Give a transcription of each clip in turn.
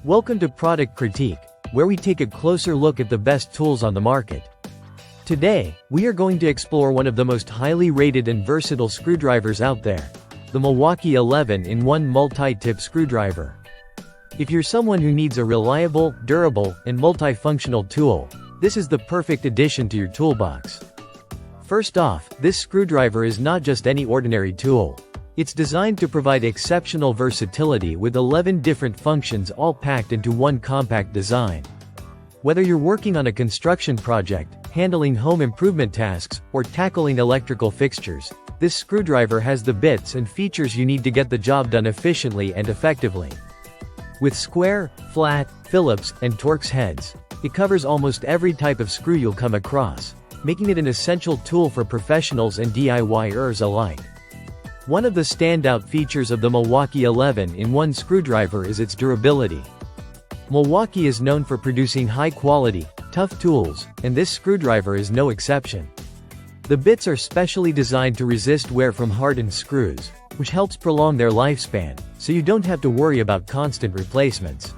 Welcome to Product Critique, where we take a closer look at the best tools on the market. Today, we are going to explore one of the most highly rated and versatile screwdrivers out there, the Milwaukee 11-in-1 multi-tip screwdriver. If you're someone who needs a reliable, durable, and multifunctional tool, this is the perfect addition to your toolbox. First off, this screwdriver is not just any ordinary tool. It's designed to provide exceptional versatility with 11 different functions all packed into one compact design. Whether you're working on a construction project, handling home improvement tasks, or tackling electrical fixtures, this screwdriver has the bits and features you need to get the job done efficiently and effectively. With square, flat, Phillips, and Torx heads, it covers almost every type of screw you'll come across, making it an essential tool for professionals and DIYers alike. One of the standout features of the Milwaukee 11-in-1 screwdriver is its durability. Milwaukee is known for producing high-quality, tough tools, and this screwdriver is no exception. The bits are specially designed to resist wear from hardened screws, which helps prolong their lifespan, so you don't have to worry about constant replacements.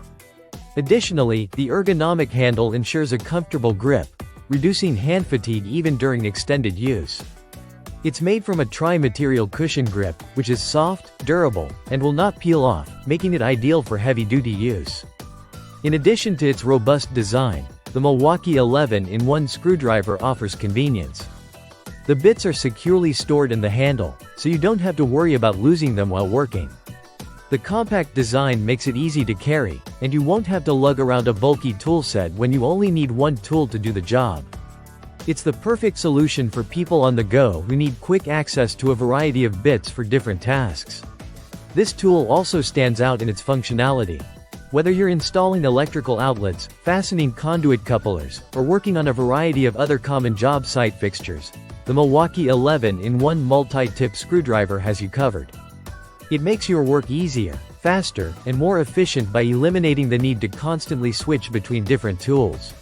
Additionally, the ergonomic handle ensures a comfortable grip, reducing hand fatigue even during extended use. It's made from a tri-material cushion grip, which is soft, durable, and will not peel off, making it ideal for heavy-duty use. In addition to its robust design, the Milwaukee 11-in-1 screwdriver offers convenience. The bits are securely stored in the handle, so you don't have to worry about losing them while working. The compact design makes it easy to carry, and you won't have to lug around a bulky toolset when you only need one tool to do the job. It's the perfect solution for people on the go who need quick access to a variety of bits for different tasks. This tool also stands out in its functionality. Whether you're installing electrical outlets, fastening conduit couplers, or working on a variety of other common job site fixtures, the Milwaukee 11-in-1 multi-tip screwdriver has you covered. It makes your work easier, faster, and more efficient by eliminating the need to constantly switch between different tools.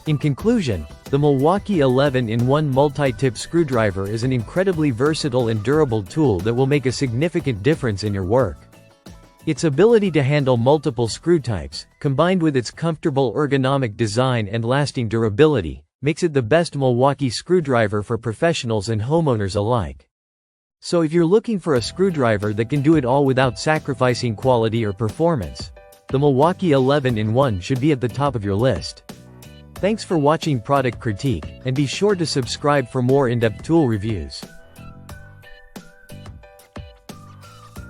In conclusion, the Milwaukee 11-in-1 multi-tip screwdriver is an incredibly versatile and durable tool that will make a significant difference in your work. Its ability to handle multiple screw types, combined with its comfortable ergonomic design and lasting durability, makes it the best Milwaukee screwdriver for professionals and homeowners alike. So if you're looking for a screwdriver that can do it all without sacrificing quality or performance, the Milwaukee 11-in-1 should be at the top of your list. Thanks for watching Product Critique, and be sure to subscribe for more in-depth tool reviews.